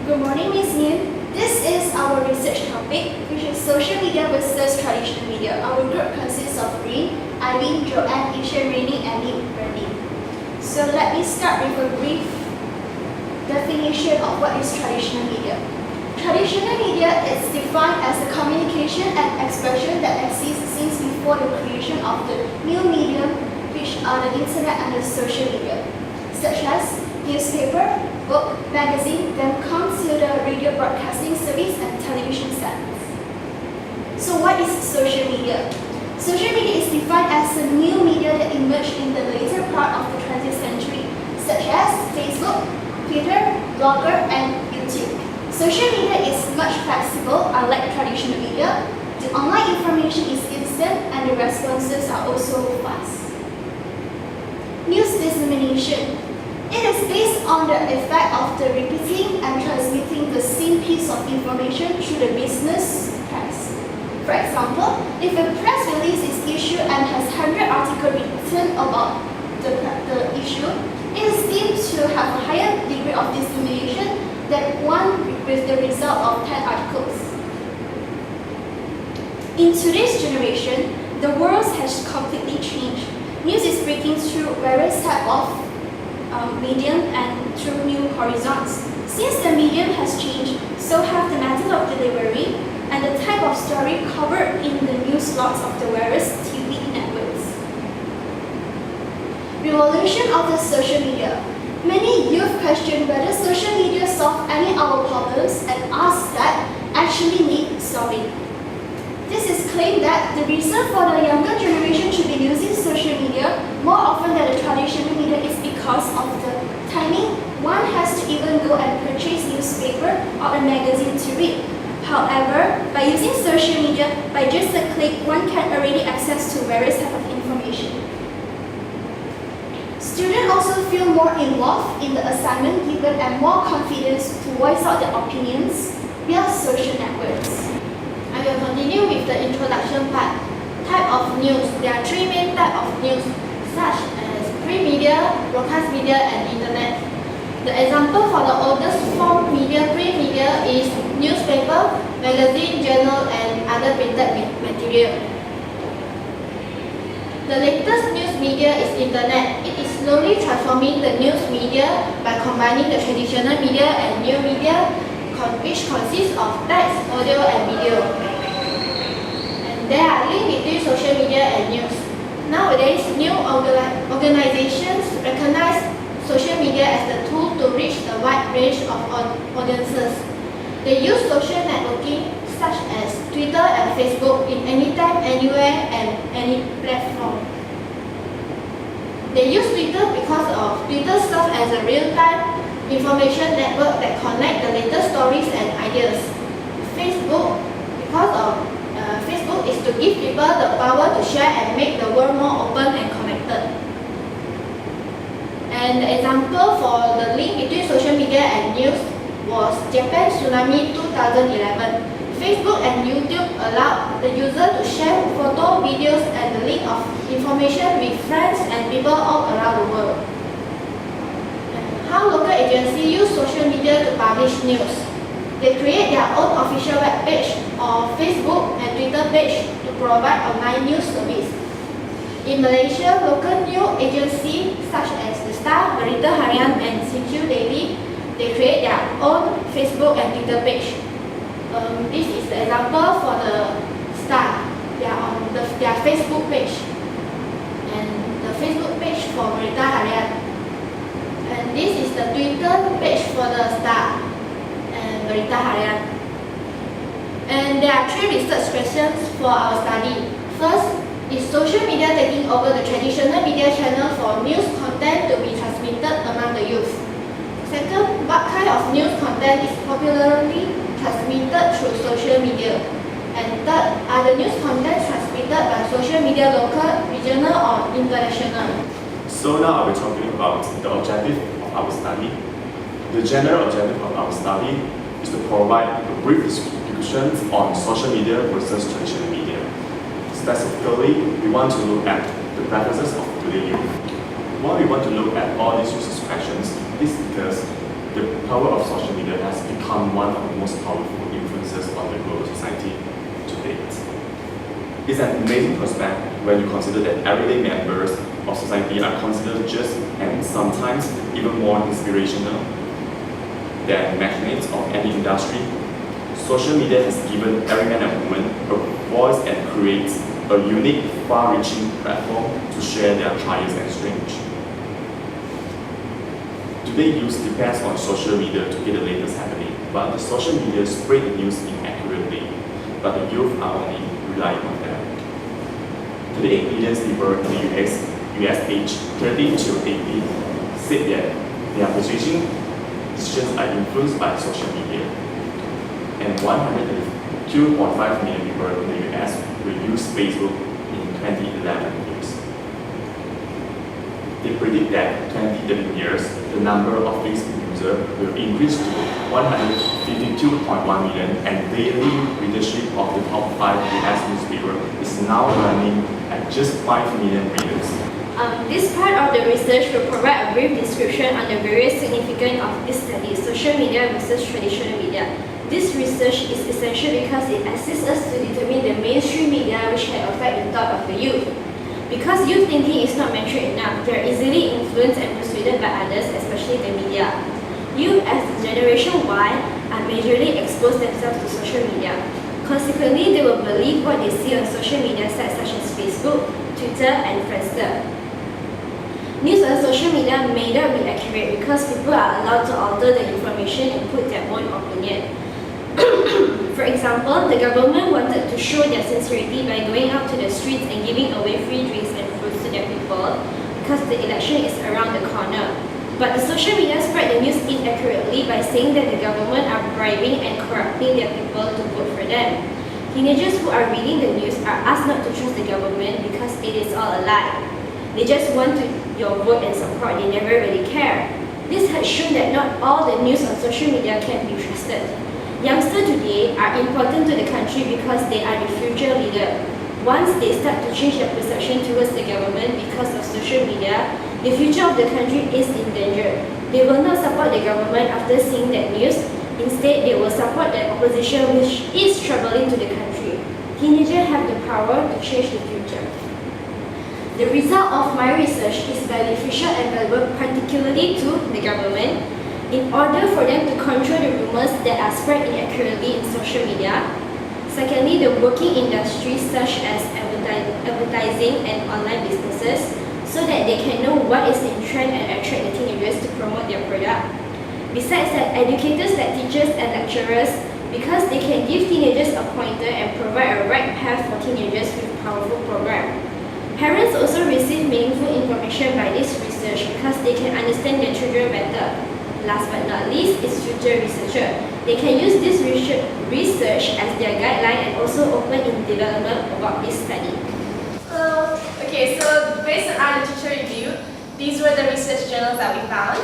Good morning, Ms. Nguyen. This is our research topic, which is social media versus traditional media. Our group consists of Rin, Irene, Joanne, Ishan, Rainy, and Bernie. So let me start with a brief definition of what is traditional media. Traditional media is defined as a communication and expression that exists since before the creation of the new medium, which are the internet and the social media, such as newspaper, book, magazine, then comes to the radio broadcasting service and television sets. So what is social media? Social media is defined as a new media that emerged in the later part of the 20th century, such as Facebook, Twitter, Blogger, and YouTube. Social media is much flexible, unlike traditional media. The online information is instant and the responses are also fast. News dissemination. It is based on the effect of the repeating and transmitting the same piece of information through the business press. For example, if a press release is issued and has 100 articles written about the issue, it is deemed to have a higher degree of dissemination than one with the result of 10 articles. In today's generation, the world has completely changed. News is breaking through various types of medium and through new horizons. Since the medium has changed, so have the method of delivery and the type of story covered in the news slots of the various TV networks. Revolution of the social media. Many youth question whether social media solve any of our problems and ask that actually need solving. This is claimed that the reason for the younger generation should be using social media more often than the traditional media is because of the timing. One has to even go and purchase newspaper or a magazine to read. However, by using social media, by just a click, one can already access to various types of information. Students also feel more involved in the assignment given and more confidence to voice out their opinions via social networks. I will continue with the introduction part. Type of news. There are three main types of news, such as print media, broadcast media, and internet. The example for the oldest form media, print media, is newspaper, magazine, journal, and other printed material. The latest news media is internet. It is slowly transforming the news media by combining the traditional media and new media, which consists of text, audio, and video. And there are links between social media and news. Nowadays, new organizations recognize social media as the tool to reach the wide range of audiences. They use social networking such as Twitter and Facebook in anytime, anywhere, and any platform. They use Twitter because of Twitter serves as a real-time information network that connects the latest stories and ideas. Facebook, because of Facebook is to give people the power to share and make the world more open and connected. And the example for the link between social media and news was Japan Tsunami 2011. Facebook and YouTube allowed the user to share photo, videos, and the link of information with friends and people all around the world. How local agencies use social media to publish news. They create their own official web page or Facebook and Twitter page to provide online news service. In Malaysia, local news agencies such as The Star, Berita Harian, and CQ Daily, they create their own Facebook and Twitter page. This is the example for the Star. They are on their Facebook page, and the Facebook page for Berita Harian. And this is the Twitter page for the Star and Berita Harian. And there are three research questions for our study. First, is social media taking over the traditional media channel for news content to be transmitted among the youth? Second, what kind of news content is popularly transmitted through social media? And third, are the news content transmitted by social media local, regional, or international? So now I'll be talking about the objective of our study. The general objective of our study is to provide a brief description on social media versus traditional media. Specifically, we want to look at the preferences of today's youth. Why we want to look at all these research questions is because the power of social media has become It's an amazing prospect when you consider that everyday members of society are considered just and sometimes even more inspirational than magnates of any industry. Social media has given every man and woman a voice and creates a unique, far-reaching platform to share their triumphs and strengths. Today, youth depends on social media to get the latest happening, but the social media spread the news inaccurately, but the youth are only relying on them. 38 million people in the US aged 13 to 18 said that their decisions are influenced by social media, and 102.5 million people in the US will use Facebook in 2011 years. They predict that 20-30 years, the number of Facebook users will increase to 152.1 million, and daily readership of the top 5 US newspaper is now running at just 5 million readers. This part of the research will provide a brief description on the various significance of this study, social media versus traditional media. This research is essential because it assists us to determine the mainstream media which can affect the thought of the youth. Because youth thinking is not mature enough, they are easily influenced and persuaded by others, especially the media. Youth as Generation Y are majorly exposed themselves to social media. Consequently, they will believe what they see on social media sites such as Facebook, Twitter, and Friendster. News on social media may not be accurate because people are allowed to alter the information and put their own opinion. For example, the government wanted to show their sincerity by going out to the streets and giving away free drinks and fruits to their people because the election is around the corner. But the social media spread the news inaccurately by saying that the government are bribing and corrupting their people to vote for them. Teenagers who are reading the news are asked not to trust the government because it is all a lie. They just want your vote and support, they never really care. This has shown that not all the news on social media can be trusted. Youngsters today are important to the country because they are the future leader. Once they start to change their perception towards the government because of social media, the future of the country is in danger. They will not support the government after seeing that news. Instead, they will support the opposition which is troubling to the country. Teenagers have the power to change the future. The result of my research is beneficial and valuable particularly to the government in order for them to control the rumors that are spread inaccurately in social media. Secondly, the working industries such as advertising and online businesses so that they can know what is in trend and attract the teenagers to promote their product. Besides that, educators like teachers and lecturers because they can give teenagers a pointer and provide a right path for teenagers with powerful program. Parents also receive meaningful information by this research because they can understand their children better. Last but not least is future researcher. They can use this research as their guideline and also open in development about this study. Okay, so based on our literature review, these were the research journals that we found.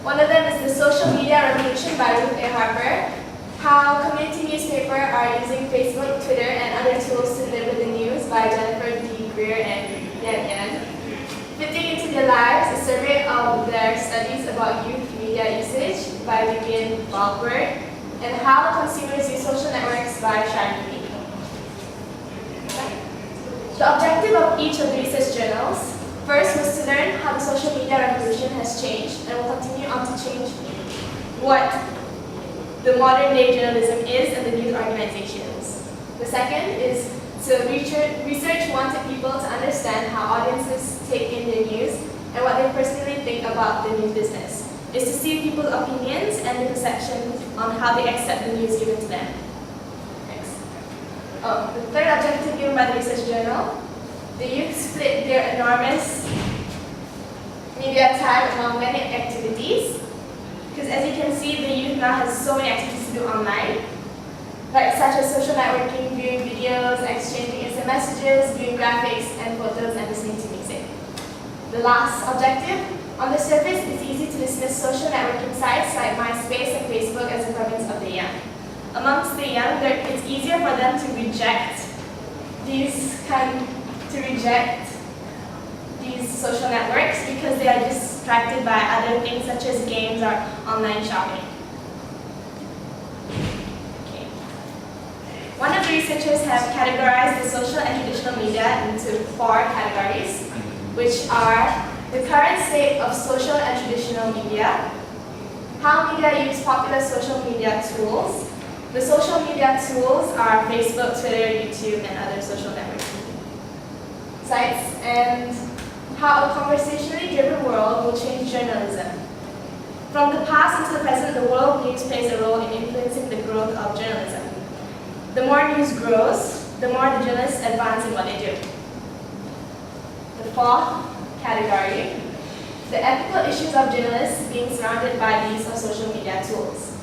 One of them is The Social Media Revolution by Ruth A. Harper, How Community Newspaper Are Using Facebook, Twitter, and Other Tools to Deliver the News by Jennifer D. Greer and Yan Yan, Fitting Into Their Lives, a survey of their studies about youth media usage by Vivian Wahlberg, and How Consumers Use Social Networks by Shani. The objective of each of the research journals first was to learn how the social media revolution has changed and will continue on to change what the modern day journalism is and the news organizations. The second is to research wanted people to understand how audiences take in the news and what they personally think about the news business. Is to see people's opinions and the perceptions on how they accept the news given to them. Next. The third objective given by the research journal, the youth split their enormous media time among many activities. Because as you can see, the youth now has so many activities to do online, like such as social networking, viewing videos, exchanging instant messages, viewing graphics and photos, and listening to music. The last objective, on the surface, it's easy to dismiss social networking sites like MySpace and Facebook as the province of the young. Amongst the young, it's easier for them to reject these social networks because they are distracted by other things such as games or online shopping. Okay. One of the researchers have categorized the social and traditional media into 4 categories, which are the current state of social and traditional media, how media use popular social media tools. The social media tools are Facebook, Twitter, YouTube, and other social networking sites, and how a conversationally driven world will change journalism. From the past until the present, the world news plays a role in influencing the growth of journalism. The more news grows, the more the journalists advance in what they do. The 4th category, the ethical issues of journalists being surrounded by the use of social media tools.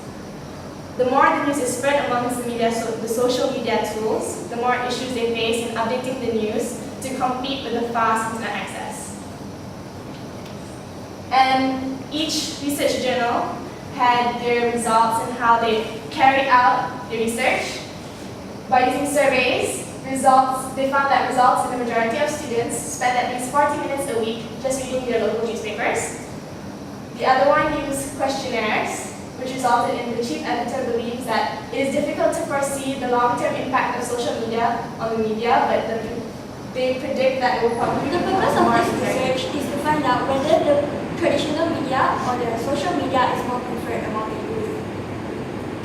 The more the news is spread amongst the social media tools, the more issues they face in updating the news to compete with the fast internet access. And each research journal had their results and how they carried out the research. By using surveys, they found that results in the majority of students spend at least 40 minutes a week just reading their local newspapers. The other one used questionnaires, which resulted in the chief editor believes that it is difficult to foresee the long-term impact of social media on the media, but they predict that it will probably The be purpose of more this research is to find out whether the traditional media or the social media is more preferred among the youth.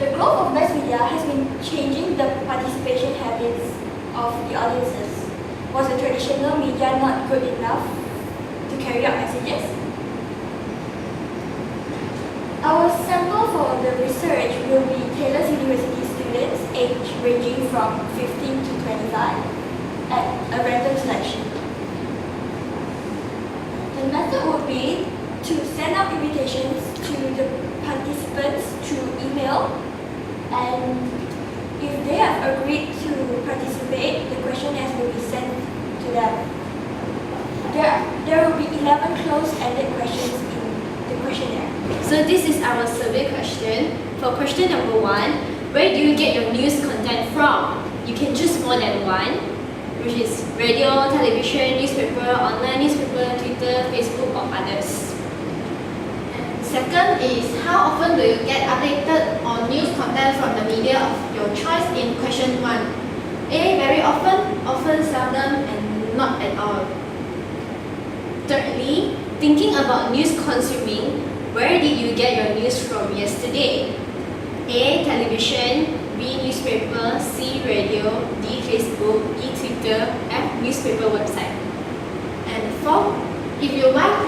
The growth of mass media has been changing the participation habits of the audiences. Was the traditional media not good enough to carry out messages? Our sample for the research will be Taylor's University students aged ranging from 15 to 25 at a random selection. The method would be to send out invitations to the participants through email, and if they have agreed to participate, the questionnaires will be sent to them. There will be 11 closed-ended questions in the questionnaire. So this is our survey question. For question number 1, where do you get your news content from? You can choose more than one, which is radio, television, newspaper, online newspaper, Twitter, Facebook, or others. Second is, how often do you get updated on news content from the media of your choice in question 1? A. Very often, often seldom, and not at all. Thirdly, thinking about news consuming, where did you get your news from yesterday? A. Television, B. Newspaper, C. Radio, D. Facebook, E. Twitter, F. Newspaper website. And fourth, if you want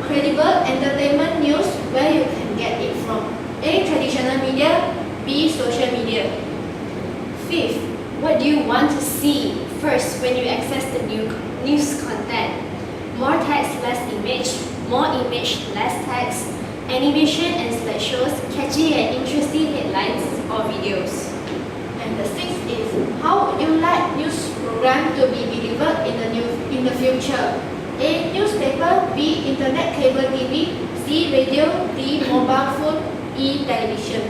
credible entertainment news, where you can get it from? A. Traditional media, B. Social media. Fifth, what do you want to see first when you access the news content? More text, less image, more image, less text, animation and slideshows, catchy and interesting headlines or videos. And the sixth is, how would you like news program to be delivered in the future? A. Newspaper, B. Internet cable TV, C. Radio, D. Mobile phone, E. Television.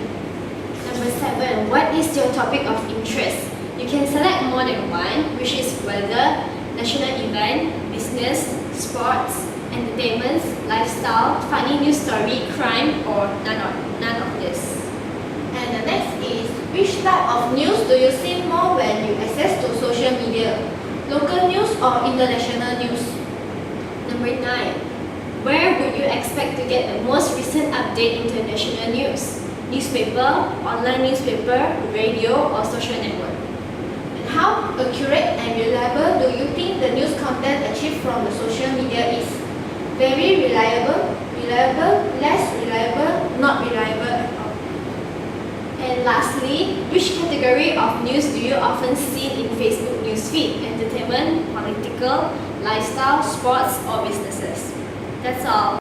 Number 7, what is your topic of interest? You can select more than one, which is weather, national event, business, sports, entertainment, lifestyle, funny news story, crime, or none of this. And the next is, which type of news do you see more when you access to social media? Local news or international news? Number 9, where would you expect to get the most recent update international news? Newspaper, online newspaper, radio, or social network? And how accurate and reliable do you think the news content achieved from the social media is? Very reliable, less reliable, not reliable at all. And lastly, which category of news do you often see in Facebook newsfeed? Entertainment, political, lifestyle, sports, or businesses? That's all.